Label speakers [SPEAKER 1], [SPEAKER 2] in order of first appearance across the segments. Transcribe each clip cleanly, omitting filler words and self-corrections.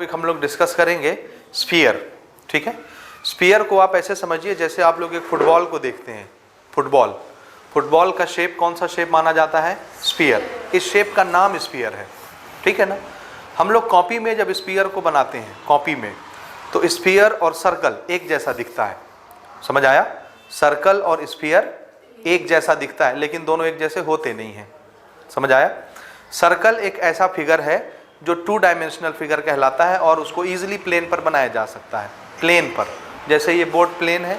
[SPEAKER 1] Topic हम लोग discuss करेंगे स्फीयर। ठीक है, स्फीयर को आप ऐसे समझिए जैसे आप लोग एक फुटबॉल को देखते हैं। फुटबॉल का शेप कौन सा शेप माना जाता है? स्फीयर। इस शेप का नाम स्फीयर है। ठीक है ना। हम लोग कॉपी में जब स्फीयर को बनाते हैं कॉपी में, तो स्फीयर और सर्कल एक जैसा दिखता है। समझ आया? सर्कल और स्फीयर एक जैसा दिखता है, लेकिन दोनों एक जैसे होते नहीं हैं। समझ आया? सर्कल एक ऐसा फिगर है जो 2 डायमेंशनल फिगर कहलाता है और उसको इजीली प्लेन पर बनाया जा सकता है। प्लेन पर, जैसे ये बोर्ड प्लेन है,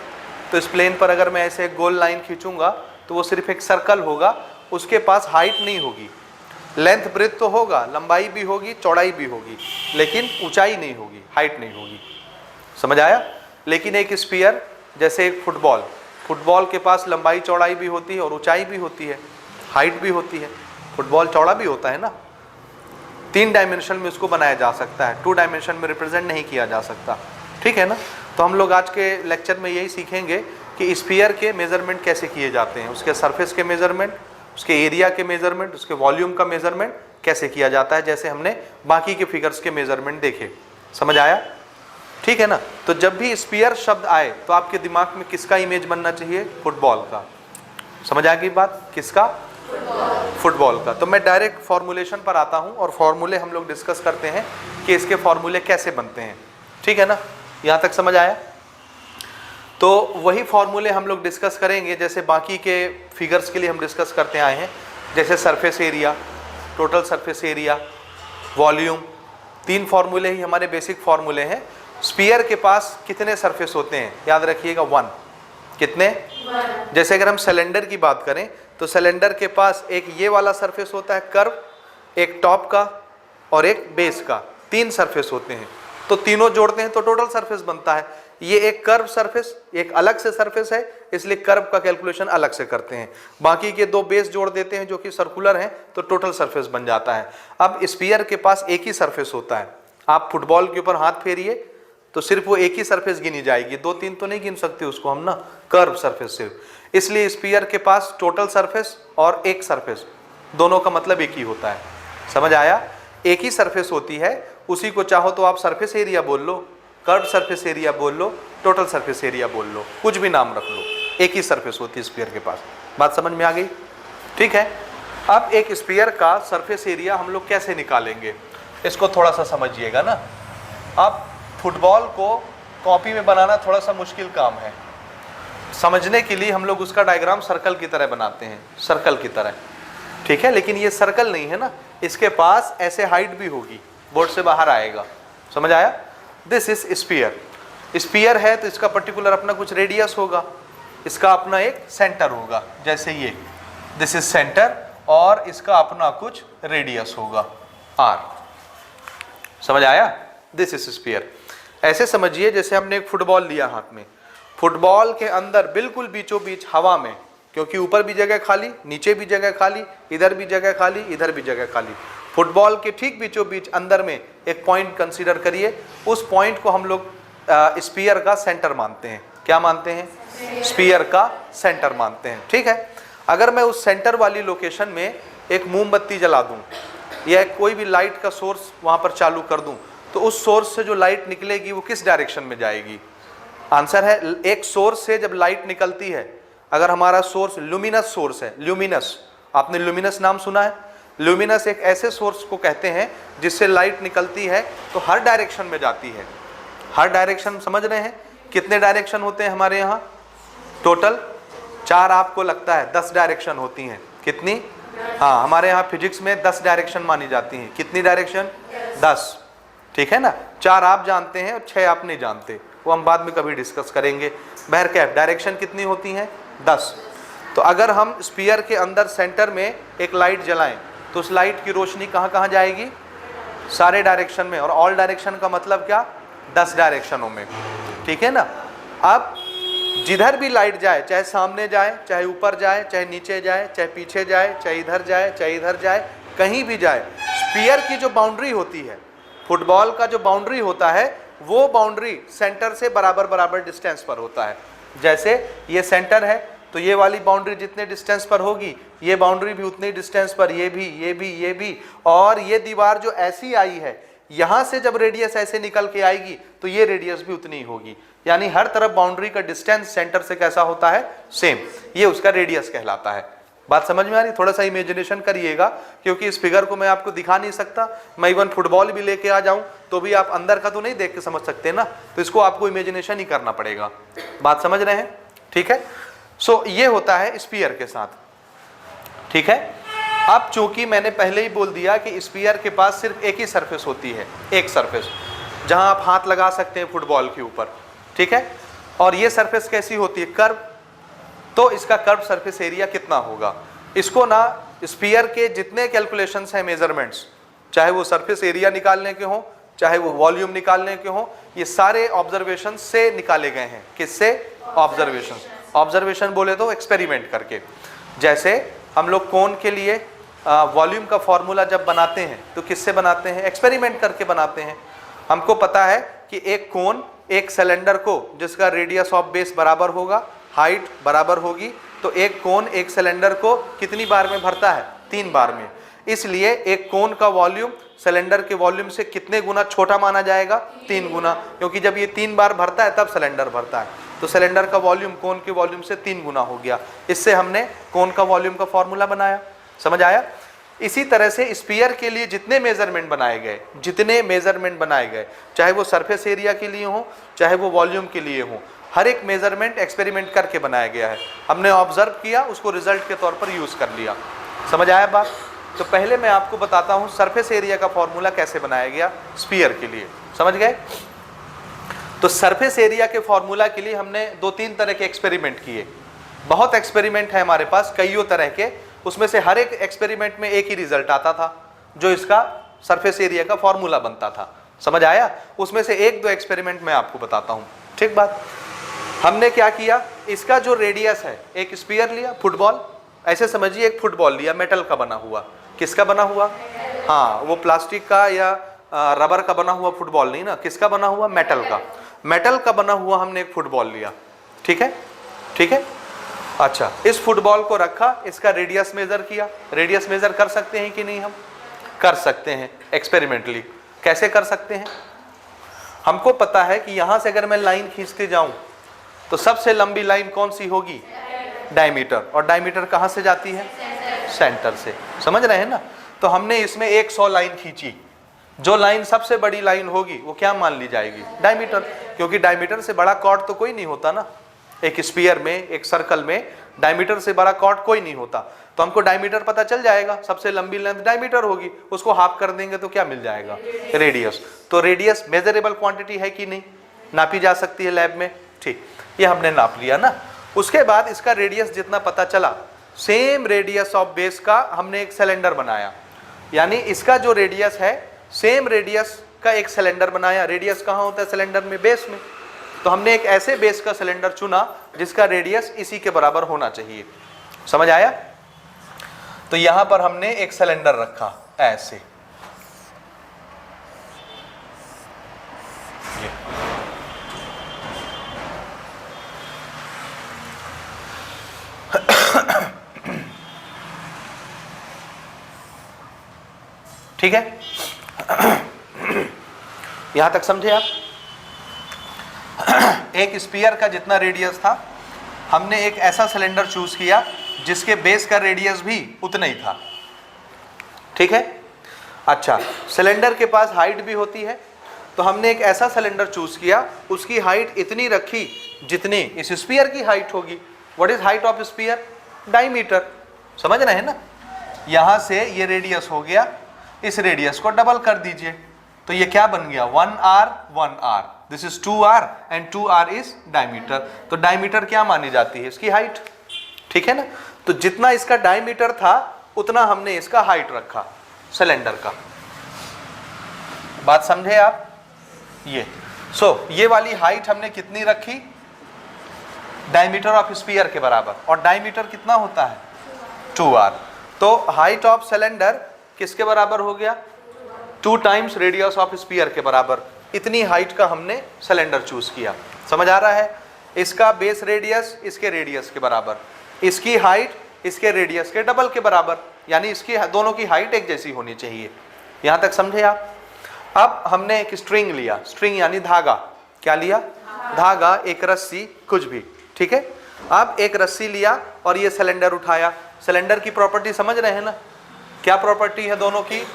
[SPEAKER 1] तो इस प्लेन पर अगर मैं ऐसे एक गोल लाइन खींचूंगा तो वो सिर्फ एक सर्कल होगा, उसके पास हाइट नहीं होगी। लेंथ ब्रेथ तो होगा, लंबाई भी होगी, चौड़ाई भी होगी, लेकिन ऊंचाई नहीं होगी, हाइट नहीं होगी। समझ आया? लेकिन एक स्फीयर जैसे एक फुटबॉल के पास लंबाई चौड़ाई भी होती है और ऊंचाई भी होती है, हाइट भी होती है। फुटबॉल चौड़ा भी होता है ना। 3 डायमेंशन में उसको बनाया जा सकता है, 2 डायमेंशन में रिप्रेजेंट नहीं किया जा सकता। ठीक है ना। तो हम लोग आज के लेक्चर में यही सीखेंगे कि स्फीयर के मेजरमेंट कैसे किए जाते हैं, उसके सरफेस के मेजरमेंट, उसके एरिया के मेजरमेंट, उसके वॉल्यूम का मेजरमेंट कैसे किया जाता है, जैसे हमने बाकी के फिगर्स के मेजरमेंट देखे। समझ आया? ठीक है ना। तो जब भी स्फीयर शब्द आए तो आपके दिमाग में किसका इमेज बनना चाहिए? फुटबॉल का। समझ आ गई बात? किसका? फुटबॉल का। तो मैं डायरेक्ट फॉर्मूलेशन पर आता हूं और फॉर्मूले हम लोग डिस्कस करते हैं कि इसके फॉर्मूले कैसे बनते हैं। ठीक है ना। यहां तक समझ आया? तो वही फॉर्मूले हम लोग डिस्कस करेंगे जैसे बाकी के फिगर्स के लिए हम डिस्कस करते आए हैं, जैसे surface area, total surface area, volume. 3 फॉर्मूले ही हमारे बेसिक फॉर्मूले हैं। स्फीयर के पास कितने सरफेस होते हैं? याद रखिएगा 1। कितने? 1। जैसे अगर हम सिलेंडर की बात करें तो सिलेंडर के पास एक ये वाला सरफेस होता है कर्व, एक टॉप का और एक बेस का, 3 सरफेस होते हैं। तो तीनों जोड़ते हैं तो टोटल सरफेस बनता है। ये एक कर्व सरफेस, एक अलग से सरफेस है, इसलिए कर्व का कैलकुलेशन अलग से करते हैं। बाकी के 2 बेस जोड़ देते हैं जो कि सर्कुलर हैं, तो टोटल सरफेस बन जाता है। अब स्फीयर के पास एक ही सरफेस होता है। आप फुटबॉल के ऊपर हाथ फेरिए तो सिर्फ वो एक ही सरफेस गिनी जाएगी, 2-3 तो नहीं गिन सकते उसको हम ना, कर्व सरफेस सिर्फ। इसलिए स्फीयर के पास टोटल सरफेस और एक सरफेस, दोनों का मतलब एक ही होता है। समझ आया? एक ही सरफेस होती है, उसी को चाहो तो आप सरफेस एरिया बोल लो, कर्व सरफेस एरिया बोल लो, टोटल सरफेस एरिया बोल लो, कुछ भी नाम रख लो, एक ही सरफेस होती है स्फीयर के पास। बात समझ में आ गई? ठीक है। अब एक स्फीयर का सरफेस एरिया हम लोग कैसे निकालेंगे, इसको थोड़ा सा समझिएगा ना। अब फुटबॉल को कॉपी में बनाना थोड़ा सा मुश्किल काम है। समझने के लिए हम लोग उसका डायग्राम सर्कल की तरह बनाते हैं, सर्कल की तरह। ठीक है, लेकिन ये सर्कल नहीं है ना, इसके पास ऐसे हाइट भी होगी, बोर्ड से बाहर आएगा। समझ आया? This is sphere. स्फीयर है तो इसका पर्टिकुलर अपना कुछ रेडियस होगा, इसका अपना एक सेंटर होगा, जैसे ये दिस इज सेंटर, और इसका अपना कुछ रेडियस होगा r। समझ आया? This is sphere. ऐसे समझिए जैसे हमने एक फुटबॉल लिया हाथ में, फुटबॉल के अंदर बिल्कुल बीचों बीच हवा में, क्योंकि ऊपर भी जगह खाली, नीचे भी जगह खाली, इधर भी जगह खाली, इधर भी जगह खाली, फुटबॉल के ठीक बीचों बीच अंदर में एक पॉइंट कंसीडर करिए। उस पॉइंट को हम लोग स्फीयर का सेंटर मानते हैं। क्या मानते हैं? स्फीयर का सेंटर मानते हैं। ठीक है। अगर मैं उस सेंटर वाली लोकेशन में एक मोमबत्ती जला दूं या कोई भी लाइट का सोर्स वहां पर चालू कर दूं, तो उस सोर्स से जो लाइट निकलेगी वो किस डायरेक्शन में जाएगी? आंसर है, एक सोर्स से जब लाइट निकलती है, अगर हमारा सोर्स ल्यूमिनस सोर्स है, ल्यूमिनस, आपने ल्यूमिनस नाम सुना है? ल्यूमिनस एक ऐसे सोर्स को कहते हैं जिससे लाइट निकलती है तो हर डायरेक्शन में जाती है। हर डायरेक्शन समझ रहे हैं? कितने डायरेक्शन होते हैं हमारे यहाँ? टोटल 4। आपको लगता है 10 डायरेक्शन होती हैं? कितनी? हाँ, हमारे यहाँ फिजिक्स में 10 डायरेक्शन मानी जाती हैं। कितनी डायरेक्शन? 10। ठीक है ना। 4 आप जानते हैं और 6 आप नहीं जानते, वो हम बाद में कभी डिस्कस करेंगे। बहरकैफ डायरेक्शन कितनी होती हैं? 10। तो अगर हम स्फीयर के अंदर सेंटर में एक लाइट जलाएं तो उस लाइट की रोशनी कहाँ कहाँ जाएगी? सारे डायरेक्शन में। और ऑल डायरेक्शन का मतलब क्या? 10 डायरेक्शनों में। ठीक है ना। अब जिधर भी लाइट जाए, चाहे सामने जाए, चाहे ऊपर जाए, चाहे नीचे जाए, चाहे पीछे जाए, चाहे इधर जाए, चाहे इधर जाए, कहीं भी जाए, स्फीयर की जो बाउंड्री होती है, फुटबॉल का जो बाउंड्री होता है, वो बाउंड्री सेंटर से बराबर बराबर डिस्टेंस पर होता है। जैसे ये सेंटर है तो ये वाली बाउंड्री जितने डिस्टेंस पर होगी, ये बाउंड्री भी उतनी डिस्टेंस पर, ये भी, ये भी, ये भी, और ये दीवार जो ऐसी आई है, यहां से जब रेडियस ऐसे निकल के आएगी तो ये रेडियस भी उतनी ही होगी, यानी हर तरफ बाउंड्री का डिस्टेंस सेंटर से कैसा होता है, सेम। ये उसका रेडियस कहलाता है। बात समझ में आ रही? थोड़ा सा इमेजिनेशन करिएगा, क्योंकि इस फिगर को मैं आपको दिखा नहीं सकता। मैं इवन फुटबॉल भी लेके आ जाऊं तो भी आप अंदर का तो नहीं देख के समझ सकते ना, तो इसको आपको इमेजिनेशन ही करना पड़ेगा। बात समझ रहे हैं? ठीक है। सो ये होता है स्फीयर के साथ, ठीक है। अब चूंकि मैंने पहले ही बोल दिया कि स्फीयर के पास सिर्फ एक ही सरफेस होती है, एक सरफेस जहां आप हाथ लगा सकते हैं फुटबॉल के ऊपर, ठीक है। और ये सरफेस कैसी होती है, कर्व। तो इसका कर्व सरफेस एरिया कितना होगा, इसको ना स्फीयर के जितने कैलकुलेशंस हैं, मेजरमेंट्स, चाहे वो सरफेस एरिया निकालने के हों, चाहे वो वॉल्यूम निकालने के हों, ये सारे ऑब्जर्वेशन से निकाले गए हैं। किससे? ऑब्जर्वेशन। ऑब्जर्वेशन बोले तो एक्सपेरिमेंट करके। जैसे हम लोग कोन के लिए वॉल्यूम का फॉर्मूला जब बनाते हैं तो किससे बनाते हैं, एक्सपेरिमेंट करके बनाते हैं। हमको पता है कि एक कोन एक सिलेंडर को जिसका रेडियस ऑफ बेस बराबर होगा, हाइट बराबर होगी, तो एक कोन एक सिलेंडर को कितनी बार में भरता है, 3 बार में। इसलिए एक कोन का वॉल्यूम सिलेंडर के वॉल्यूम से कितने गुना छोटा माना जाएगा, 3 गुना, क्योंकि जब ये 3 बार भरता है तब सिलेंडर भरता है, तो सिलेंडर का वॉल्यूम कोन के वॉल्यूम से 3 गुना हो गया। इससे हमने कोन का वॉल्यूम का फॉर्मूला बनाया। समझ आया? इसी तरह से स्फीयर के लिए जितने मेजरमेंट बनाए गए, चाहे वो सरफेस एरिया के लिए हो, चाहे वो वॉल्यूम के लिए हो, हर एक मेजरमेंट एक्सपेरिमेंट करके बनाया गया है। हमने ऑब्जर्व किया, उसको रिजल्ट के तौर पर यूज कर लिया। समझ आया बात? तो पहले मैं आपको बताता हूं सरफेस एरिया का फॉर्मूला कैसे बनाया गया स्फीयर के लिए। समझ गए? तो सरफेस एरिया के फॉर्मूला के लिए हमने 2-3 तरह के एक्सपेरिमेंट किए। बहुत एक्सपेरिमेंट है हमारे पास, कईयों तरह के। उसमें से हर एक एक्सपेरिमेंट में एक ही रिजल्ट आता था, जो इसका सरफेस एरिया का फॉर्मूला बनता था। समझ आया? उसमें से 1-2 एक्सपेरिमेंट मैं आपको बताता हूं। ठीक बात। हमने क्या किया, इसका जो रेडियस है, एक स्फीयर लिया, फुटबॉल, ऐसे समझिए एक फुटबॉल लिया, मेटल का बना हुआ। किसका बना हुआ? हाँ, वो प्लास्टिक का या रबर का बना हुआ फुटबॉल नहीं ना, किसका बना हुआ? मेटल का। मेटल का बना हुआ हमने एक फुटबॉल लिया। ठीक है, ठीक है। अच्छा, इस फुटबॉल को रखा, इसका रेडियस मेजर किया। रेडियस मेजर कर सकते हैं कि नहीं? हम कर सकते हैं एक्सपेरिमेंटली। कैसे कर सकते हैं? हमको पता है कि यहां से अगर मैं लाइन खींचते जाऊं तो सबसे लंबी लाइन कौन सी होगी? डायमीटर। और डायमीटर कहां से जाती है? सेंटर से। समझ रहे हैं ना? तो हमने इसमें 100 लाइन खींची। जो लाइन सबसे बड़ी लाइन होगी वो क्या मान ली जाएगी? डायमीटर, क्योंकि डायमीटर से बड़ा कॉर्ड तो कोई नहीं होता ना। एक स्फीयर में, एक सर्कल में डायमीटर से बड़ा कॉर्ड कोई नहीं होता, तो हमको डायमीटर पता चल जाएगा। सबसे लंबी लेंथ डायमीटर होगी, उसको हाफ कर देंगे तो क्या मिल जाएगा? रेडियस। तो रेडियस मेजरेबल क्वांटिटी है कि नहीं? नापी जा सकती है लैब में। ठीक, ये हमने नाप लिया ना। उसके बाद इसका रेडियस जितना पता चला, सेम रेडियस ऑफ बेस का हमने एक सिलेंडर बनाया। यानी इसका जो रेडियस है, सेम रेडियस का एक सिलेंडर बनाया। रेडियस कहाँ होता है सिलेंडर में? बेस में। तो हमने एक ऐसे बेस का सिलेंडर चुना जिसका रेडियस इसी के बराबर होना चाहिए। समझ आया? तो यहां पर हमने एक सिलेंडर रखा ऐसे। ठीक है, यहां तक समझे आप? एक स्फीयर का जितना रेडियस था, हमने एक ऐसा सिलेंडर चूज किया जिसके बेस का रेडियस भी उतना ही था। ठीक है। अच्छा, सिलेंडर के पास हाइट भी होती है, तो हमने एक ऐसा सिलेंडर चूज किया, उसकी हाइट इतनी रखी जितनी इस स्फीयर की हाइट होगी। What is height of sphere? Diameter. समझ रहे हैं ना? यहां से ये रेडियस हो गया, इस रेडियस को डबल कर दीजिए, तो ये क्या बन गया? 1r 1r। This is 2r and 2r is diameter. तो डायमीटर क्या मानी जाती है? इसकी हाइट। ठीक है ना? तो जितना इसका डायमीटर था उतना हमने इसका हाइट रखा सिलेंडर का। बात समझे आप? ये ये वाली हाइट हमने कितनी रखी? डायमीटर ऑफ स्फीयर के बराबर। और डायमीटर कितना होता है? 2r। तो हाइट ऑफ सिलेंडर किसके बराबर हो गया? 2 टाइम्स रेडियस ऑफ स्फीयर के बराबर। इतनी हाइट का हमने सिलेंडर चूज किया। समझ आ रहा है? इसका बेस रेडियस इसके रेडियस के बराबर, इसकी हाइट इसके रेडियस के डबल के बराबर, यानी इसकी दोनों की हाइट एक जैसी होनी चाहिए। यहां तक समझे आप? अब हमने एक स्ट्रिंग लिया, स्ट्रिंग यानी धागा, क्या लिया? धागा, एक रस्सी, कुछ भी, ठीक है। अब एक रस्सी लिया और ये सिलेंडर उठाया। सिलेंडर की प्रॉपर्टी समझ रहे हैं ना, क्या प्रॉपर्टी है दोनों की?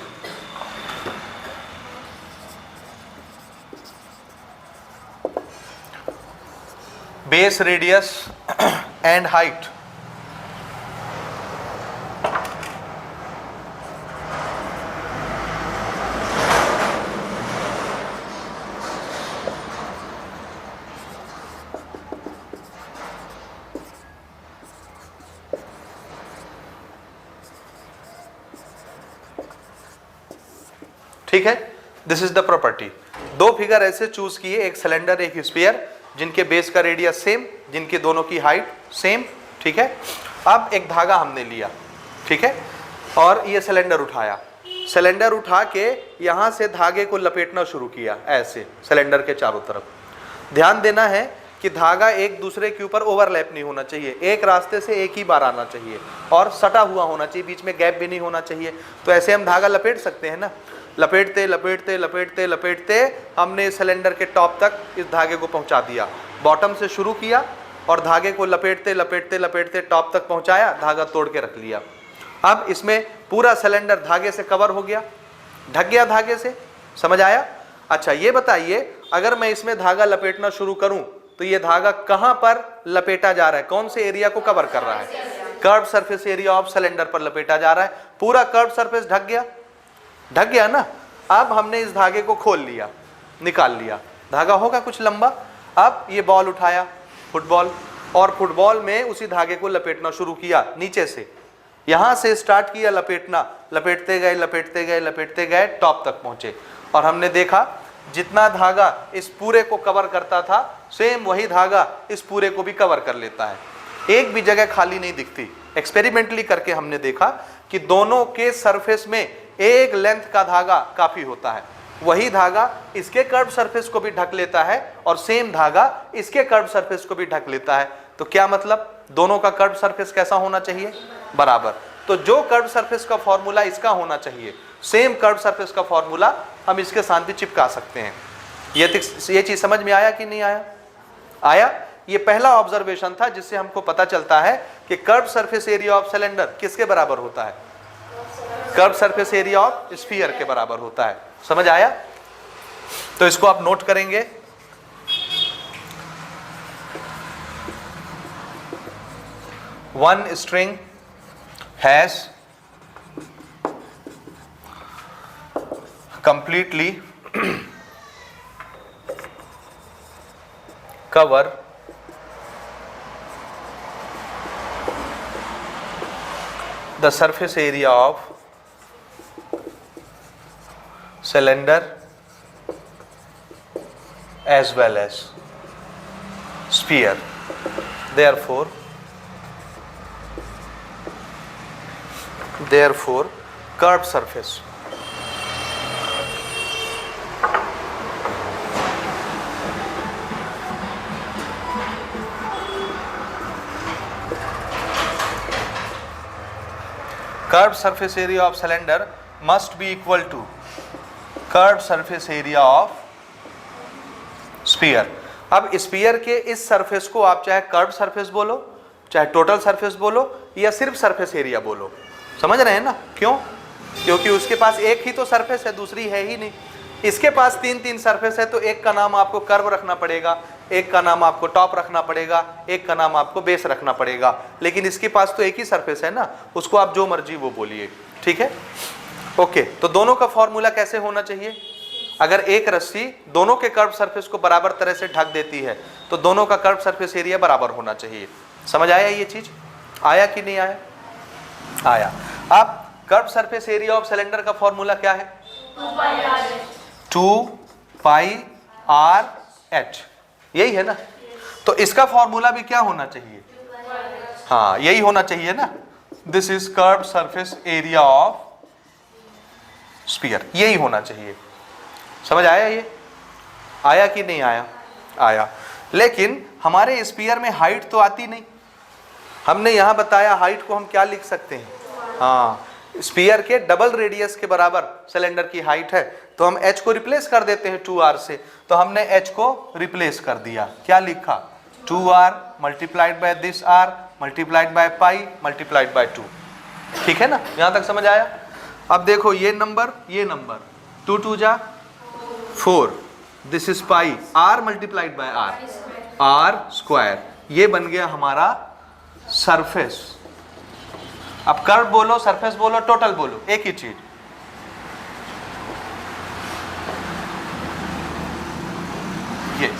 [SPEAKER 1] Base radius and height. ठीक है, दिस इज द प्रॉपर्टी। दो फिगर ऐसे चूज किए, एक सिलेंडर एक स्फीयर, जिनके बेस का रेडियस सेम, जिनके दोनों की हाइट सेम, ठीक है। अब एक धागा हमने लिया, ठीक है, और ये सिलेंडर उठाया। सिलेंडर उठा के यहां से धागे को लपेटना शुरू किया, ऐसे सिलेंडर के चारों तरफ। ध्यान देना है कि धागा एक दूसरे के ऊपर ओवरलैप नहीं होना चाहिए, एक रास्ते से एक ही बार आना चाहिए और सटा हुआ होना चाहिए, बीच में गैप भी नहीं होना चाहिए। तो ऐसे हम धागा लपेट सकते हैं ना, लपेटते लपेटते लपेटते लपेटते हमने सिलेंडर के टॉप तक इस धागे को पहुंचा दिया। बॉटम से शुरू किया और धागे को लपेटते लपेटते लपेटते टॉप तक पहुंचाया, धागा तोड़ के रख लिया। अब इसमें पूरा सिलेंडर धागे से कवर हो गया, ढक गया धागे से, समझ आया? अच्छा ये बताइए, अगर मैं इसमें धागा लपेटना शुरू करूं तो ये धागा कहां पर लपेटा जा रहा है, कौन से एरिया को कवर कर रहा है? Curve surface area of cylinder पर लपेटा जा रहा है। पूरा कर्व सरफेस ढक गया, ढक गया ना। अब हमने इस धागे को खोल लिया, निकाल लिया, धागा होगा कुछ लंबा। अब ये बॉल उठाया, फुटबॉल, और फुटबॉल में उसी धागे को लपेटना शुरू किया नीचे से। यहां से स्टार्ट किया लपेटना, लपेटते गए लपेटते गए लपेटते गए, टॉप तक पहुंचे। और हमने देखा जितना धागा इस पूरे को कवर करता था, सेम वही धागा इस पूरे को भी कवर कर लेता है, एक भी जगह खाली नहीं दिखती। एक्सपेरिमेंटली करके हमने देखा कि दोनों के सरफेस में एक लेंथ का धागा काफी होता है, वही धागा इसके कर्व सरफेस को भी ढक लेता है और सेम धागा इसके कर्व सरफेस को भी ढक लेता है। तो क्या मतलब, दोनों का कर्व सरफेस कैसा होना चाहिए? बराबर। तो जो कर्व सरफेस का फॉर्मूला इसका होना चाहिए, सेम कर्व सरफेस का फॉर्मूला हम इसके साथ भी चिपका सकते हैं। ये चीज समझ में आया कि नहीं आया? आया। ये पहला ऑब्जर्वेशन था जिससे हमको पता चलता है कि curve surface area of cylinder किसके बराबर होता है? Curve surface area of sphere के बराबर होता है। समझ आया? तो इसको आप नोट करेंगे। One string has completely cover the surface area of cylinder as well as sphere. Therefore curved surface curved surface area of cylinder must be equal to curved surface area of sphere. अब sphere के इस surface को आप चाहे curve surface बोलो, चाहे total surface बोलो, या सिर्फ सरफेस एरिया बोलो। समझ रहे हैं ना? क्यों? क्योंकि उसके पास एक ही तो सरफेस है, दूसरी है ही नहीं। इसके पास तीन सरफेस है, तो एक का नाम आपको कर्व रखना पड़ेगा, एक का नाम आपको टॉप रखना पड़ेगा, एक का नाम आपको बेस रखना पड़ेगा। लेकिन इसके पास तो एक ही सरफेस है ना, उसको आप जो मर्जी वो बोलिए। ठीक है, ओके। तो दोनों का फॉर्मूला कैसे होना चाहिए? अगर एक रस्सी दोनों के कर्व सरफेस को बराबर तरह से ढक देती है तो दोनों का कर्व सरफेस एरिया बराबर होना चाहिए। समझ आया ये चीज? आया कि नहीं आया? आया। अब curve surface area of cylinder का फॉर्मूला क्या है? 2 पाई आर एच, यही है ना? तो इसका फॉर्मूला भी क्या होना चाहिए? हाँ, यही होना चाहिए ना। This is curve surface area of sphere, यही होना चाहिए। समझ आया ये? आया कि नहीं आया? आया। लेकिन हमारे स्फीयर में हाइट तो आती नहीं। हमने यहां बताया हाइट को हम क्या लिख सकते हैं? हाँ, स्फीयर के डबल रेडियस के बराबर सिलेंडर की हाइट है, तो हम h को रिप्लेस कर देते हैं 2r से। तो हमने h को रिप्लेस कर दिया, क्या लिखा 2r multiplied by this r multiplied by pi multiplied by 2। ठीक है ना, यहां तक समझ आया। अब देखो ये नंबर 2 2 जा 4, this is pi r multiplied by r square, ये बन गया हमारा सरफेस। अब कर्व बोलो, सरफेस बोलो, टोटल बोलो, एक ही चीज। ये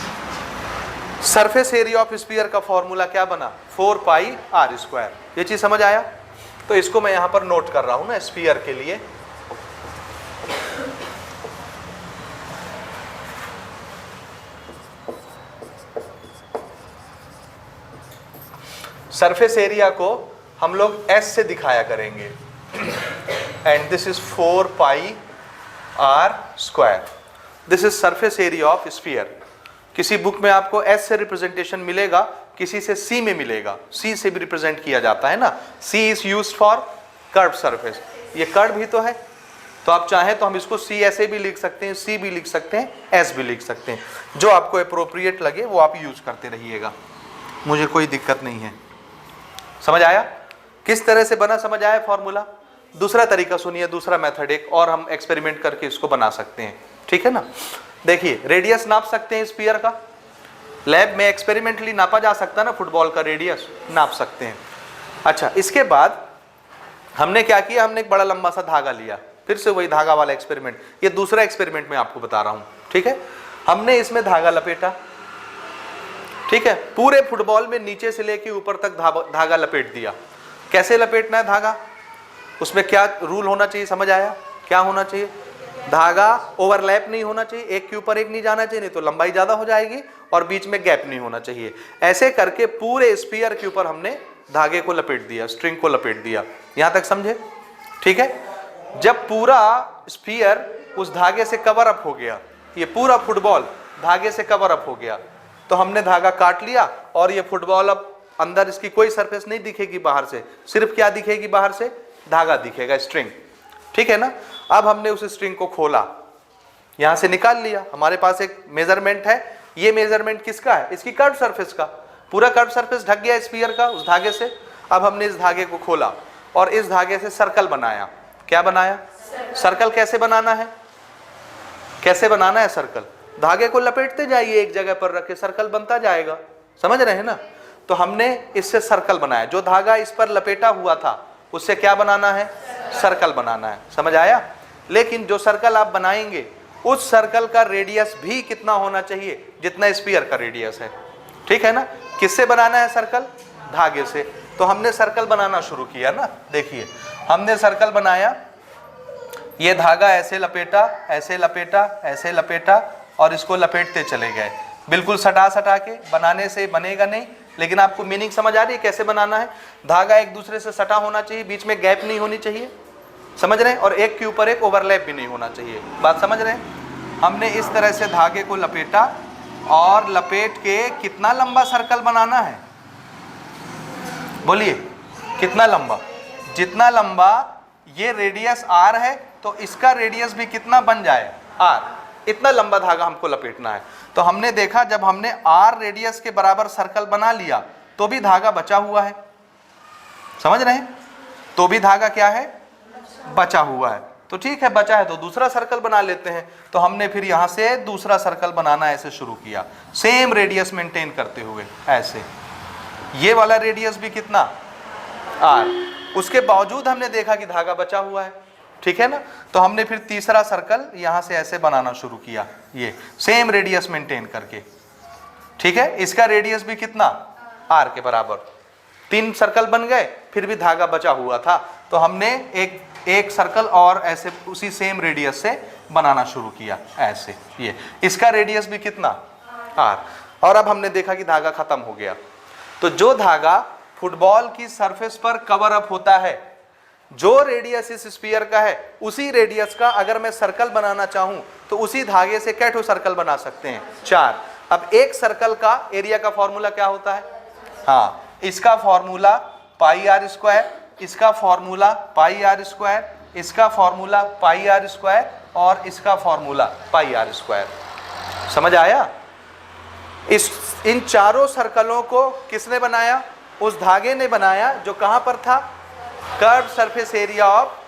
[SPEAKER 1] सरफेस एरिया ऑफ स्फीयर का फॉर्मूला क्या बना 4 पाई r स्क्वायर। ये चीज समझ आया। तो इसको मैं यहां पर नोट कर रहा हूं ना स्फीयर के लिए। सरफेस एरिया को हम लोग S से दिखाया करेंगे, and this is 4 pi r square. This is surface area of sphere. किसी बुक में आपको S से रिप्रेजेंटेशन मिलेगा, किसी से C में मिलेगा। C से भी रिप्रेजेंट किया जाता है ना, C is used for curve surface. ये कर्व ही तो है, तो आप चाहें तो हम इसको C ऐसे भी लिख सकते हैं, C भी लिख सकते हैं, S भी लिख सकते हैं। जो आपको अप्रोप्रिएट लगे वो आप यूज करते रहिएगा, मुझे कोई दिक्कत नहीं है। समझ आया किस तरह से बना, समझ आया फॉर्मूला। दूसरा तरीका सुनिए, दूसरा मेथड एक और हम एक्सपेरिमेंट करके इसको बना सकते हैं। ठीक है ना, देखिए रेडियस नाप सकते हैं स्फीयर का, लैब में एक्सपेरिमेंटली नापा जा सकता है ना, फुटबॉल का रेडियस नाप सकते हैं। अच्छा, इसके बाद हमने क्या किया, हमने एक बड़ा लंबा सा धागा लिया, फिर से वही धागा वाला एक्सपेरिमेंट। ये दूसरा एक्सपेरिमेंट मैं आपको बता रहा हूं। ठीक है, हमने इसमें धागा लपेटा। ठीक है, पूरे फुटबॉल में नीचे से लेके ऊपर तक धागा लपेट दिया। कैसे लपेटना है धागा, उसमें क्या रूल होना चाहिए, समझ आया। क्या होना चाहिए, धागा ओवरलैप नहीं होना चाहिए, एक के ऊपर एक नहीं जाना चाहिए, नहीं तो लंबाई ज्यादा हो जाएगी, और बीच में गैप नहीं होना चाहिए। ऐसे करके पूरे स्फीयर के ऊपर हमने धागे को लपेट दिया, स्ट्रिंग को लपेट दिया। यहां तक समझे। ठीक है, जब पूरा स्फीयर उस धागे से कवर अप हो गया, ये पूरा फुटबॉल धागे से कवर अप हो गया, तो हमने धागा काट लिया, और ये फुटबॉल अब अंदर इसकी कोई सरफेस नहीं दिखेगी बाहर से, सिर्फ क्या दिखेगी बाहर से, धागा दिखेगा, स्ट्रिंग। ठीक है ना। अब हमने उस स्ट्रिंग को खोला, यहां से निकाल लिया, हमारे पास एक मेजरमेंट है। ये मेजरमेंट किसका है, इसकी कर्व सरफेस का। पूरा कर्व सरफेस ढक गया स्फीयर का उस धागे से। अब हमने इस धागे को खोला और इस धागे से सर्कल बनाया। क्या बनाया, सर्कल कैसे बनाना है, कैसे बनाना है सर्कल, धागे को लपेटते जाइए, एक जगह पर रखे सर्कल बनता जाएगा। समझ रहे हैं ना। तो हमने इससे सर्कल बनाया, जो धागा इस पर लपेटा हुआ था उससे क्या बनाना है, सर्कल बनाना है। समझ आया। लेकिन जो सर्कल आप बनाएंगे उस सर्कल का रेडियस भी कितना होना चाहिए, जितना स्फीयर का रेडियस है। ठीक है ना। किससे बनाना है सर्कल, धागे से। तो हमने सर्कल बनाना शुरू किया ना। देखिए हमने सर्कल बनाया, ये धागा ऐसे लपेटा, ऐसे लपेटा, ऐसे लपेटा, और इसको लपेटते चले गए। बिल्कुल सटा सटा के, बनाने से बनेगा नहीं, लेकिन आपको मीनिंग समझ आ रही है कैसे बनाना है। धागा एक दूसरे से सटा होना चाहिए, बीच में गैप नहीं होनी चाहिए, समझ रहे हैं, और एक के ऊपर एक ओवरलैप भी नहीं होना चाहिए। बात समझ रहे हैं। हमने इस तरह से धागे को लपेटा, और लपेट के कितना लंबा सर्कल बनाना है, बोलिए कितना लंबा। जितना लंबा ये रेडियस r है, तो इसका रेडियस भी कितना बन जाए, r। इतना लंबा धागा हमको लपेटना है। तो हमने देखा, जब हमने r रेडियस के बराबर सर्कल बना लिया तो भी धागा बचा हुआ है। समझ रहे हैं, तो भी धागा क्या है, बचा हुआ है। तो ठीक है, बचा है तो दूसरा सर्कल बना लेते हैं। तो हमने फिर यहां से दूसरा सर्कल बनाना ऐसे शुरू किया, सेम रेडियस मेंटेन करते हुए ऐसे। ये वाला रेडियस भी कितना, r। उसके बावजूद हमने देखा कि धागा बचा हुआ है। ठीक है ना। तो हमने फिर तीसरा सर्कल यहां से ऐसे बनाना शुरू किया, ये सेम रेडियस मेंटेन करके। ठीक है, इसका रेडियस भी कितना, r के बराबर। 3 सर्कल बन गए, फिर भी धागा बचा हुआ था। तो हमने एक सर्कल और ऐसे उसी सेम रेडियस से बनाना शुरू किया ऐसे। ये इसका रेडियस भी कितना, r। और अब हमने देखा कि धागा खत्म हो गया। तो जो धागा फुटबॉल की सरफेस पर कवर अप होता है, जो रेडियस इस स्फीयर का है, उसी रेडियस का अगर मैं सर्कल बनाना चाहूं तो उसी धागे से कैठो सर्कल बना सकते हैं, 4। अब एक सर्कल का एरिया का फॉर्मूला क्या होता है, हाँ, इसका फॉर्मूला पाई r स्क्वायर इसका फॉर्मूला पाई आर स्क्वायर, इसका फॉर्मूला पाई आर स्क्वायर और इसका फॉर्मूला पाई आर स्क्वायर। समझ आया? इन चारों सर्कलों को किसने बनाया? उस धागे ने बनाया जो कहां पर था? Curve surface area of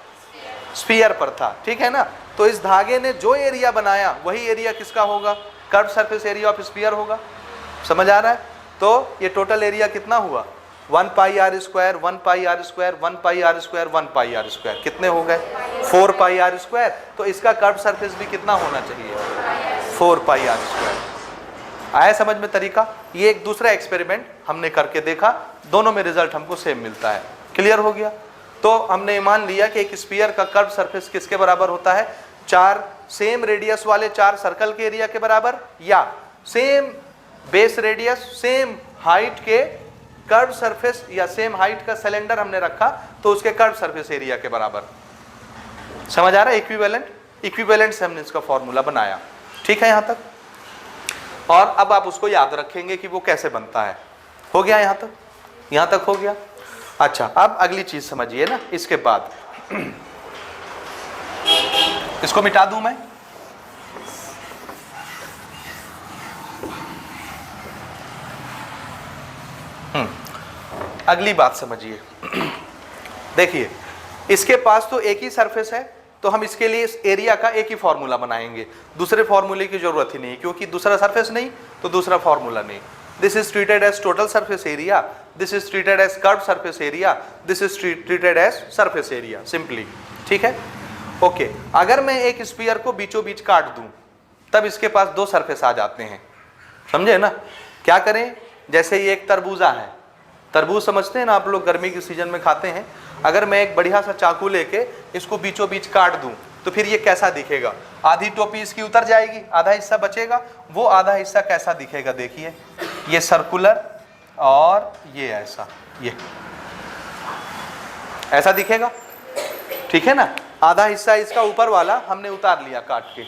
[SPEAKER 1] sphere पर था, ठीक है ना। तो इस धागे ने जो एरिया बनाया वही एरिया किसका होगा? Curve surface area of sphere होगा। समझ आ रहा है? तो ये टोटल एरिया कितना हुआ? 1 pi r square, 1 pi r square, 1 pi r square, 1 pi r square, कितने हो गए? 4 पाई आर स्क्वायर। तो इसका कर्व सरफेस भी कितना होना चाहिए? 4 पाई आर स्क्वायर। आया समझ में तरीका? ये एक दूसरा एक्सपेरिमेंट हमने करके देखा, दोनों में रिजल्ट हमको सेम मिलता है। क्लियर हो गया? तो हमने मान लिया कि एक स्फीयर का कर्व सरफेस किसके बराबर होता है? 4 सेम रेडियस वाले 4 सर्कल के एरिया के बराबर, या same base radius same height के कर्व सरफेस या सेम हाइट का सिलेंडर हमने रखा तो उसके कर्व सरफेस एरिया के बराबर। समझ आ रहा है? इक्विवेलेंट से हमने इसका फॉर्मूला बनाया। ठीक है यहां तक? और अब आप उसको याद रखेंगे कि वो कैसे बनता है। हो गया यहां तक? यहां तक हो गया? अच्छा, अब अगली चीज समझिए ना। इसके बाद इसको मिटा दूं मैं? अगली बात समझिए। देखिए, इसके पास तो एक ही सरफेस है, तो हम इसके लिए इस एरिया का एक ही फॉर्मूला बनाएंगे, दूसरे फॉर्मूले की जरूरत ही नहीं, क्योंकि दूसरा सरफेस नहीं तो दूसरा फॉर्मूला नहीं। This is treated as total surface area, this is treated as curve surface area, this is treated as surface area, simply. ठीक है? ओके, अगर मैं एक स्फीयर को बीचों बीच काट दूं तब इसके पास 2 सरफेस आ जाते हैं। समझे ना? क्या करें? जैसे ये एक तरबूजा है, तरबूज समझते हैं ना आप लोग, गर्मी के सीजन में खाते हैं। अगर मैं एक बढ़िया सा चाकू लेके इसको बीचों बीच काट दूं तो फिर ये कैसा दिखेगा? आधी टोपी इसकी उतर जाएगी, आधा हिस्सा बचेगा। वो आधा हिस्सा कैसा दिखेगा? देखिए, ये सर्कुलर और ये ऐसा, ये ऐसा दिखेगा। ठीक है ना? आधा हिस्सा इसका ऊपर वाला हमने उतार लिया काट के।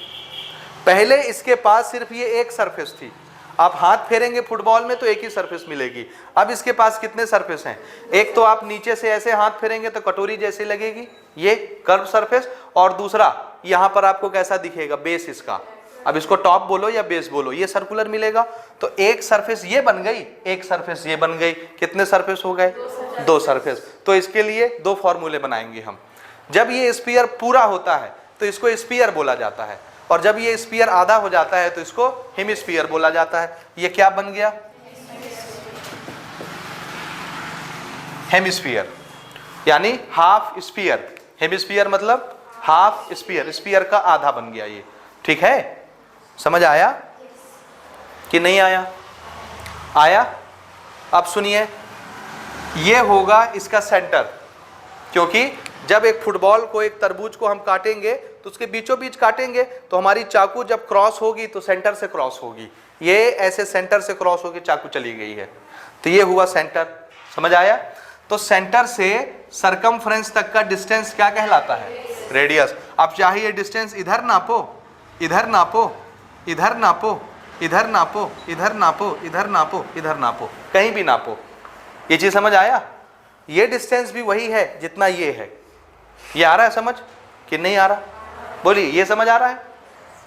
[SPEAKER 1] पहले इसके पास सिर्फ ये एक सरफेस थी, आप हाथ फेरेंगे फुटबॉल में तो एक ही सरफेस मिलेगी। अब इसके पास कितने सरफेस हैं? एक तो आप नीचे से ऐसे हाथ फेरेंगे तो कटोरी जैसी लगेगी, ये कर्व सरफेस, और दूसरा यहां पर आपको कैसा दिखेगा? बेस इसका। अब इसको टॉप बोलो या बेस बोलो, ये सर्कुलर मिलेगा। तो एक सरफेस ये बन गई, एक सरफेस ये बन गई। कितने सरफेस हो गए? 2 सरफेस। तो इसके लिए 2 फॉर्मूले बनाएंगे हम। जब ये स्फीयर पूरा होता है तो इसको स्फीयर बोला जाता है, और जब ये स्फीयर आधा हो जाता है तो इसको हेमिस्फीयर बोला जाता है। ये क्या बन गया? हेमिस्फीयर, यानी हाफ स्फीयर। हेमिस्फीयर मतलब हाफ स्फीयर, स्फीयर का आधा बन गया ये। ठीक है? समझ आया कि नहीं आया? आया? अब सुनिए, ये होगा इसका सेंटर, क्योंकि जब एक फुटबॉल को, एक तरबूज को हम काटेंगे तो उसके बीचों बीच काटेंगे, तो हमारी चाकू जब क्रॉस होगी तो सेंटर से क्रॉस होगी। ये ऐसे सेंटर से क्रॉस होगी, चाकू चली गई है, तो ये हुआ सेंटर। समझ आया? तो सेंटर से सरकमफ्रेंस तक का डिस्टेंस क्या कहलाता है? रेडियस। अब चाहिए डिस्टेंस इधर नापो, इधर नापो, इधर नापो, इधर नापो, इधर नापो, इधर नापो, इधर नापो, कहीं भी नापो। ये चीज समझ आया? ये डिस्टेंस भी वही है जितना ये है। ये आ रहा है समझ कि नहीं आ रहा? बोलिए, ये समझ आ रहा है?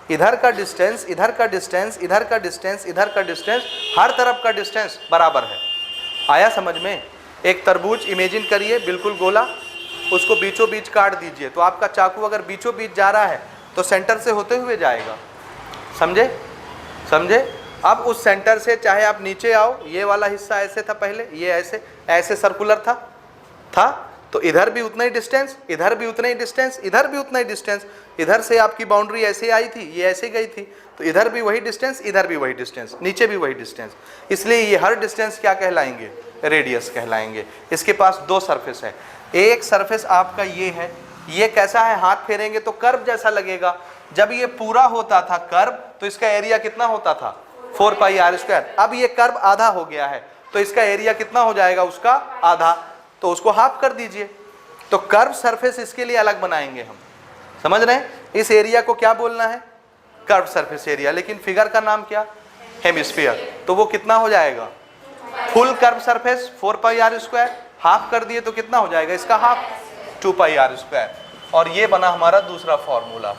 [SPEAKER 1] इधर का डिस्टेंस, इधर का डिस्टेंस, इधर का डिस्टेंस, इधर का डिस्टेंस, हर तरफ का डिस्टेंस बराबर है। आया समझ में? एक तरबूज इमेजिन करिए, बिल्कुल गोला, उसको बीचों बीच काट दीजिए, तो आपका चाकू अगर बीचों बीच जा रहा है तो सेंटर से होते हुए जाएगा। समझे? समझे? अब उस सेंटर से चाहे आप नीचे आओ, ये वाला हिस्सा ऐसे था पहले, ये ऐसे ऐसे सर्कुलर था, तो इधर भी उतना ही डिस्टेंस, इधर भी उतना ही डिस्टेंस, इधर भी उतना ही डिस्टेंस। इधर से आपकी बाउंड्री ऐसे आई थी, ये ऐसे गई थी, तो इधर भी वही डिस्टेंस, इधर भी वही डिस्टेंस, नीचे भी वही डिस्टेंस। इसलिए ये हर डिस्टेंस क्या कहलाएंगे? रेडियस कहलाएंगे। इसके पास 2 सरफेस है। एक सरफेस आपका ये है, ये कैसा है? हाथ फेरेंगे तो कर्व जैसा लगेगा। जब ये पूरा होता था कर्व तो इसका एरिया कितना होता था? 4 पाई आर स्क्वायर। अब ये कर्व आधा हो गया है तो इसका एरिया कितना हो जाएगा? उसका आधा, तो उसको हाफ कर दीजिए। तो कर्व सरफेस इसके लिए अलग बनाएंगे हम। समझ रहे हैं? इस एरिया को क्या बोलना है? Curve surface area. लेकिन फिगर का नाम क्या? हेमिस्फीयर। तो वो कितना हो जाएगा? Full curve surface 4 pi r square, half कर दिए तो कितना हो जाएगा इसका हाफ, 2 पाई आर स्क्वायर। और ये बना हमारा दूसरा फॉर्मूला।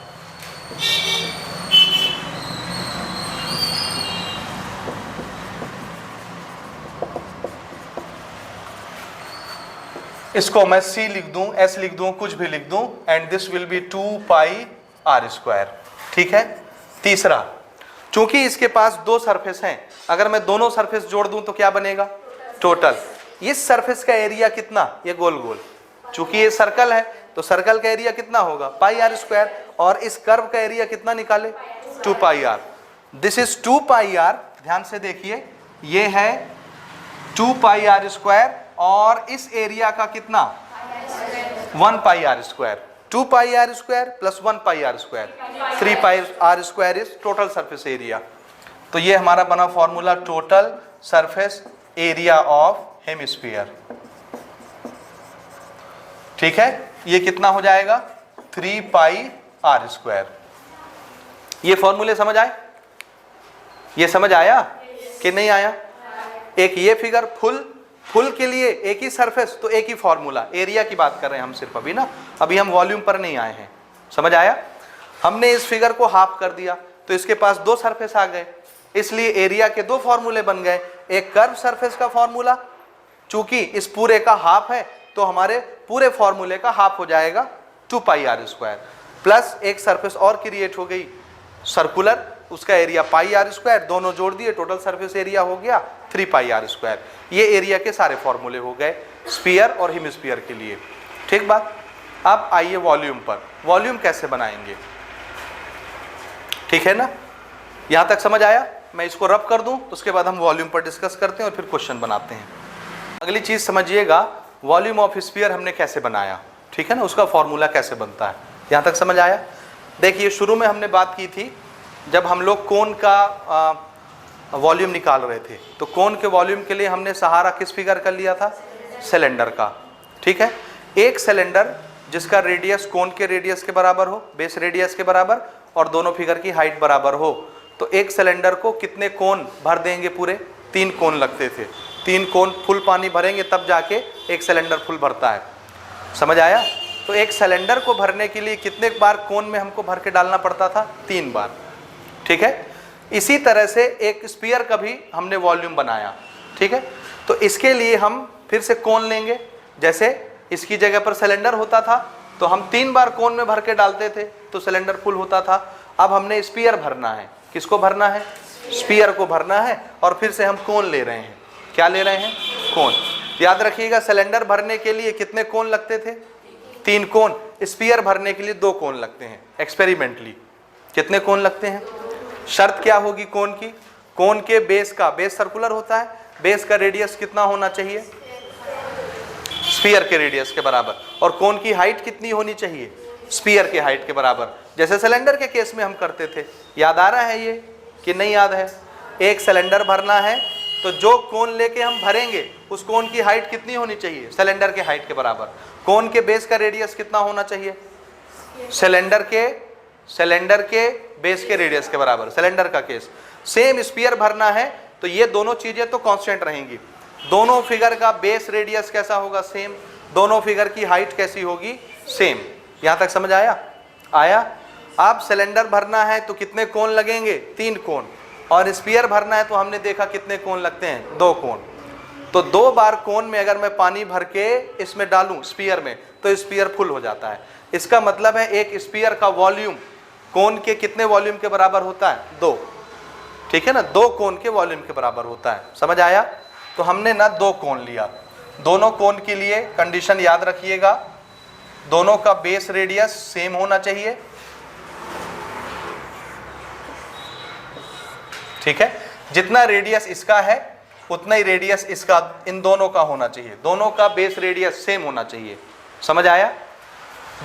[SPEAKER 1] इसको मैं C लिख दूं, S लिख दूं, कुछ भी लिख दूं, and this will be 2 pi r square. ठीक है। तीसरा, चूंकि इसके पास दो सरफेस हैं, अगर मैं दोनों सरफेस जोड़ दूं तो क्या बनेगा, टोटल। इस सरफेस का एरिया कितना, ये गोल गोल, चूंकि ये सर्कल है तो सर्कल का एरिया कितना होगा, पाई आर स्क्वायर, और इस कर्व का एरिया कितना निकाले, 2 pi r. This is 2 pi r, ध्यान से देखिए, ये है 2 पाई आर स्क्वायर, और इस एरिया का कितना, 1 pi r square. 2 pi r square plus 1 pi r square, 3 pi r square is total surface area. तो ये हमारा बना formula, total surface area of hemisphere. ठीक है, ये कितना हो जाएगा, 3 पाई आर स्क्वायर। ये फॉर्मूले समझ आए, ये समझ आया कि नहीं आया। एक ये फिगर फुल के लिए एक ही सरफेस तो एक ही फॉर्मूला, एरिया की बात कर रहे हैं हम सिर्फ अभी ना, अभी हम वॉल्यूम पर नहीं आए हैं। समझ आया। हमने इस फिगर को हाफ कर दिया तो इसके पास दो सरफेस आ गए, इसलिए एरिया के दो फॉर्मूले बन गए। एक कर्व सरफेस का फॉर्मूला, चूंकि इस पूरे का हाफ है तो हमारे पूरे फॉर्मूले का हाफ हो जाएगा 2 पाई आर स्क्वायर, प्लस एक सरफेस और क्रिएट हो गई सर्कुलर, उसका एरिया पाई आर स्क्वायर, दोनों जोड़ दिए टोटल सरफेस एरिया हो गया 3 पाई आर स्क्वायर। ये एरिया के सारे फॉर्मूले हो गए स्फीयर और हेमिस्फीयर के लिए। ठीक बात। अब आइए वॉल्यूम पर, वॉल्यूम कैसे बनाएंगे, ठीक है ना, यहां तक समझ आया। मैं इसको रब कर दूं, उसके बाद हम वॉल्यूम पर डिस्कस करते हैं और फिर क्वेश्चन बनाते हैं। अगली चीज समझिएगा, वॉल्यूम ऑफ स्फीयर हमने कैसे बनाया, ठीक है ना, उसका फॉर्मूला कैसे बनता है, यहां तक समझ आया। देखिए, शुरू में हमने बात की थी जब हम लोग कोन का वॉल्यूम निकाल रहे थे, तो कोन के वॉल्यूम के लिए हमने सहारा किस फिगर का लिया था, सिलेंडर का। ठीक है, एक सिलेंडर जिसका रेडियस कोन के रेडियस के बराबर हो, बेस रेडियस के बराबर, और दोनों फिगर की हाइट बराबर हो, तो एक सिलेंडर को कितने कोन भर देंगे, पूरे 3 कोन लगते थे। 3 कोन फुल पानी भरेंगे तब जाके एक सिलेंडर फुल भरता है। समझ आया। तो एक सिलेंडर को भरने के लिए कितने बार कोन में हमको भर के डालना पड़ता था, 3 बार। ठीक है, इसी तरह से एक स्फीयर का भी हमने वॉल्यूम बनाया। ठीक है, तो इसके लिए हम फिर से कोन लेंगे, जैसे इसकी जगह पर सिलेंडर होता था तो हम 3 बार कोन में भर के डालते थे तो सिलेंडर फुल होता था। अब हमने स्फीयर भरना है, किसको भरना है, स्फीयर को भरना है, और फिर से हम कोन ले रहे हैं। क्या ले रहे हैं, कोन। याद रखिएगा, सिलेंडर भरने के लिए कितने कोन लगते थे, 3 कोन। स्फीयर भरने के लिए 2 कोन लगते हैं। एक्सपेरिमेंटली कितने कोन लगते हैं, शर्त क्या होगी कोन की, कोन के बेस का, बेस सर्कुलर होता है, बेस का रेडियस कितना होना चाहिए, स्फीयर के रेडियस के बराबर, और कोन की हाइट कितनी होनी चाहिए, स्फीयर के हाइट के बराबर, जैसे सिलेंडर के केस में हम करते थे। याद आ रहा है ये कि नहीं याद है। एक सिलेंडर भरना है तो जो कोन लेके हम भरेंगे उस कोन की हाइट कितनी होनी चाहिए, सिलेंडर के हाइट के बराबर। कोन के बेस का रेडियस कितना होना चाहिए, सिलेंडर के बेस के रेडियस के बराबर, सिलेंडर का केस। सेम स्फीयर भरना है तो ये दोनों चीजें तो कांस्टेंट रहेंगी। दोनों फिगर का बेस रेडियस कैसा होगा, सेम। दोनों फिगर की हाइट कैसी होगी, सेम। यहां तक समझ आया। अब सिलेंडर भरना है तो कितने कोन लगेंगे, 3 कोन, और स्फीयर भरना है तो हमने देखा कितने कोन लगते हैं, 2 कोन। तो 2 बार कोन में अगर मैं पानी भर के इसमें डालूं स्फीयर में तो स्फीयर फुल हो जाता है। इसका मतलब है एक स्फीयर का वॉल्यूम कोन के कितने वॉल्यूम के बराबर होता है, 2। ठीक है ना, 2 कोन के वॉल्यूम के बराबर होता है। समझ आया। तो हमने ना 2 कोन लिया। दोनों कोन के लिए कंडीशन याद रखिएगा, दोनों का बेस रेडियस सेम होना चाहिए। ठीक है, जितना रेडियस इसका है उतना ही रेडियस इसका, इन दोनों का होना चाहिए। दोनों का बेस रेडियस सेम होना चाहिए। समझ आया।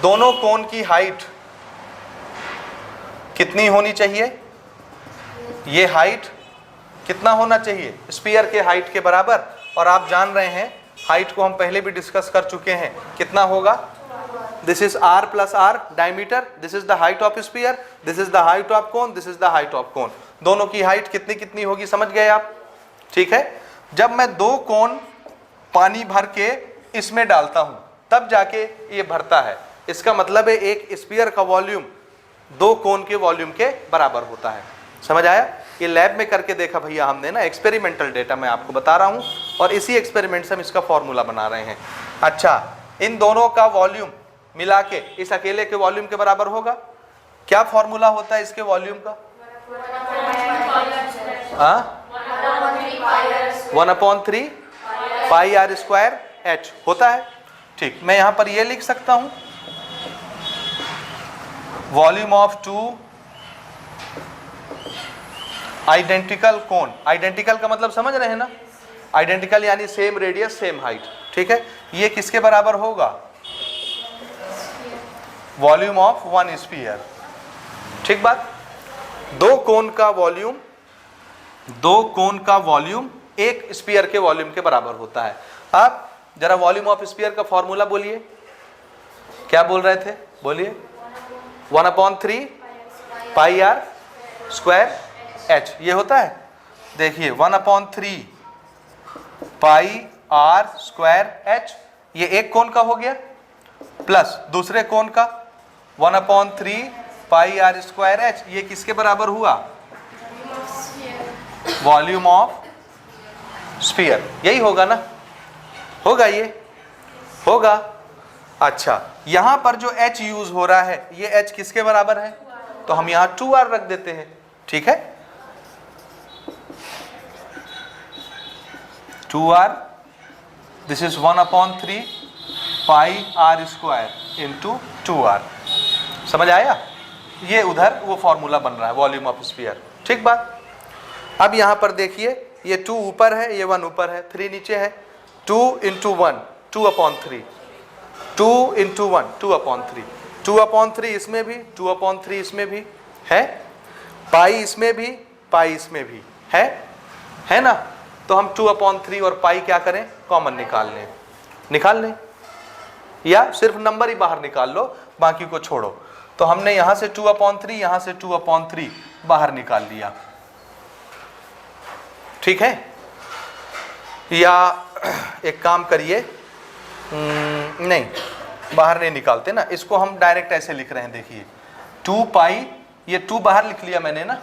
[SPEAKER 1] दोनों कोन की हाइट कितनी होनी चाहिए, ये हाइट कितना होना चाहिए, स्फीयर के हाइट के बराबर। और आप जान रहे हैं हाइट को हम पहले भी डिस्कस कर चुके हैं, कितना होगा, this is r plus r diameter, this is the height of sphere, this is the height of cone, this is the height of cone. दोनों की हाइट कितनी कितनी होगी, समझ गए आप। ठीक है, जब मैं 2 कोन पानी भर के इसमें डालता हूं तब जाके ये भरता है। इसका मतलब है एक स्फीयर का वॉल्यूम 2 कोन के वॉल्यूम के बराबर होता है। समझ आया? ये लैब में करके देखा भैया हमने ना, एक्सपेरिमेंटल डेटा मैं आपको बता रहा हूं और इसी एक्सपेरिमेंट से हम इसका फॉर्मूला बना रहे हैं। अच्छा, इन दोनों का वॉल्यूम मिला के इस अकेले के वॉल्यूम के बराबर होगा। क्या फॉर्मूला होता है इसके वॉल्यूम का? 1/3 पाई आर स्क्वायर एच होता है। ठीक, मैं यहां पर ये लिख सकता हूं, volume of 2 identical cone. Identical का मतलब समझ रहे हैं ना? आइडेंटिकल यानी सेम रेडियस सेम हाइट। ठीक है, ये किसके बराबर होगा? Volume of 1 sphere. ठीक बात। 2 कोन का वॉल्यूम एक स्फीयर के वॉल्यूम के बराबर होता है। आप जरा वॉल्यूम ऑफ स्फीयर का फॉर्मूला बोलिए, क्या बोल रहे थे? बोलिए। 1/3 पाई आर स्क्वायर एच, ये होता है। देखिए 1/3 पाई आर स्क्वायर एच, ये एक कोण का हो गया, प्लस दूसरे कोण का 1/3 पाई आर स्क्वायर एच, ये किसके बराबर हुआ? Volume of sphere. यही होगा ना? होगा, ये होगा। अच्छा, यहां पर जो h यूज हो रहा है, ये h किसके बराबर है? तो हम यहां 2r रख देते हैं। ठीक है, 2r, this is 1/3 pi r square into 2r। समझ आया? ये उधर वो फॉर्मूला बन रहा है वॉल्यूम ऑफ स्फीयर। ठीक बात। अब यहां पर देखिए, ये 2 ऊपर है, ये 1 ऊपर है, 3 नीचे है। 2 × 1 2/3, 2 × 1 2/3, 2/3 इसमें भी, 2/3 इसमें भी है, पाई इसमें भी, पाई इसमें भी है ना? तो हम 2/3 और पाई क्या करें? कॉमन निकाल लें, या सिर्फ नंबर ही बाहर निकाल लो, बाकी को छोड़ो। तो हमने यहां से 2/3, यहां से 2/3 बाहर निकाल लिया। ठीक है, या एक काम करिए, नहीं बाहर नहीं निकालते ना, इसको हम डायरेक्ट ऐसे लिख रहे हैं। देखिए 2 पाई, ये 2 बाहर लिख लिया मैंने ना,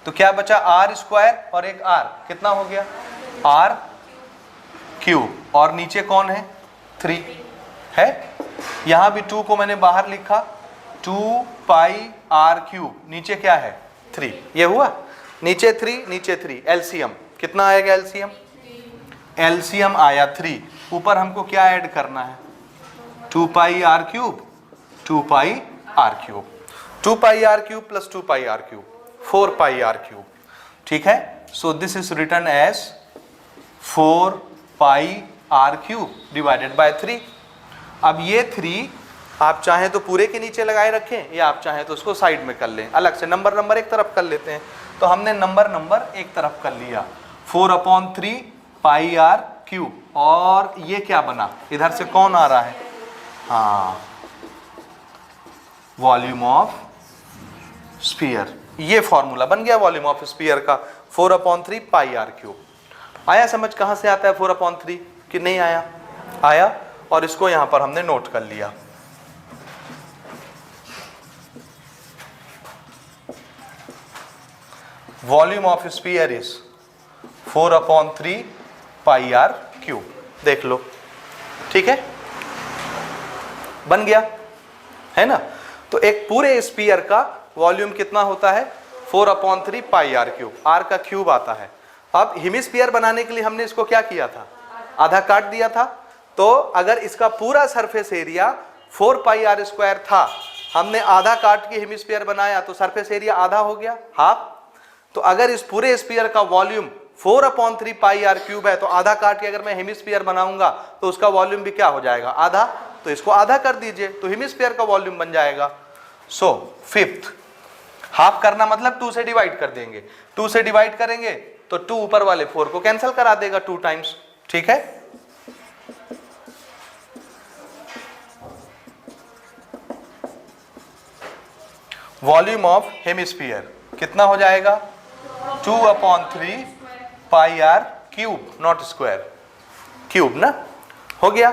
[SPEAKER 1] तो क्या बचा? आर स्क्वायर और एक आर, कितना हो गया? आर क्यूब, और नीचे कौन है? 3 है। यहां भी 2 को मैंने बाहर लिखा, 2 पाई आर क्यूब, नीचे क्या है? 3। ये हुआ, नीचे 3 नीचे 3, एलसीएम कितना आएगा? एलसीएम आया 3। ऊपर हमको क्या ऐड करना है? 2 pi r cube, 2 pi r cube, 2 pi r cube plus 2 pi r cube, 4 pi r cube. ठीक है, so this is written as 4 pi r cube divided by 3। अब ये 3 आप चाहें तो पूरे के नीचे लगाए रखें, या आप चाहें तो उसको साइड में कर लें, अलग से नंबर एक तरफ कर लेते हैं। तो हमने नंबर एक तरफ कर लिया, 4/3 पाई आर क्यूब, और ये क्या बना? इधर से कौन आ रहा है? हाँ, वॉल्यूम ऑफ स्फीयर। ये फॉर्मूला बन गया वॉल्यूम ऑफ स्फीयर का, 4/3 पाई आर क्यूब। आया समझ कहां से आता है 4/3 कि नहीं आया? आया, और इसको यहां पर हमने नोट कर लिया। Volume of sphere is 4/3 pi r cube. देख लो, ठीक है, बन गया है ना? तो एक पूरे स्फीयर का वॉल्यूम कितना होता है? 4/3 पाई आर क्यूब, आर का क्यूब आता है। अब हेमिस्फीयर बनाने के लिए हमने इसको क्या किया था? आधा काट दिया था। तो अगर इसका पूरा surface area 4 pi r square था, हमने आधा काट के हेमिस्फीयर बनाया, तो सरफेस एरिया आधा हो गया, हाफ। तो अगर इस पूरे स्फीयर का वॉल्यूम 4/3 पाई आर क्यूब है, तो आधा काट के अगर मैं हेमिस्फीयर बनाऊंगा तो उसका वॉल्यूम भी क्या हो जाएगा? आधा। तो इसको आधा कर दीजिए, तो हेमिस्फीयर का वॉल्यूम बन जाएगा। सो फिफ्थ, हाफ करना मतलब 2 से डिवाइड कर देंगे, 2 से डिवाइड करेंगे तो 2 ऊपर वाले 4 को कैंसिल करा देगा 2 टाइम्स। ठीक है, वॉल्यूम ऑफ हेमिस्फीयर कितना हो जाएगा? 2/3 pi r cube not square, cube ना, हो गया।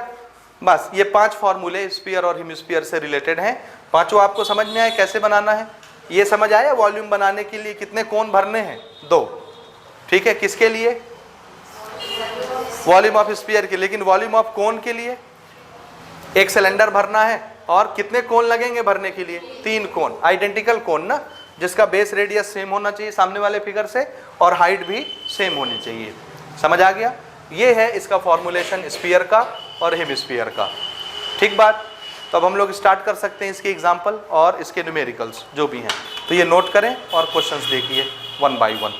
[SPEAKER 1] बस ये 5 फॉर्मूले स्फीयर और हेमिस्फीयर से रिलेटेड हैं। पांचों आपको समझ में आए कैसे बनाना है? ये समझ आया वॉल्यूम बनाने के लिए कितने कोण भरने हैं? 2, ठीक है। किसके लिए? वॉल्यूम ऑफ स्फीयर के। लेकिन वॉल्यूम ऑफ कोन के लिए एक सिलेंडर भरना है और कितने कोन लगेंगे भरने के लिए? 3 कोन, आइडेंटिकल कोन ना, जिसका बेस रेडियस सेम होना चाहिए सामने वाले फिगर से और हाइट भी सेम होनी चाहिए। समझ आ गया? ये है इसका फॉर्मूलेशन स्फीयर का और हेमिस्फीयर का। ठीक बात। तो अब हम लोग स्टार्ट कर सकते हैं इसके एग्जाम्पल और इसके न्यूमेरिकल्स जो भी हैं। तो ये नोट करें और क्वेश्चंस देखिए 1 बाय 1।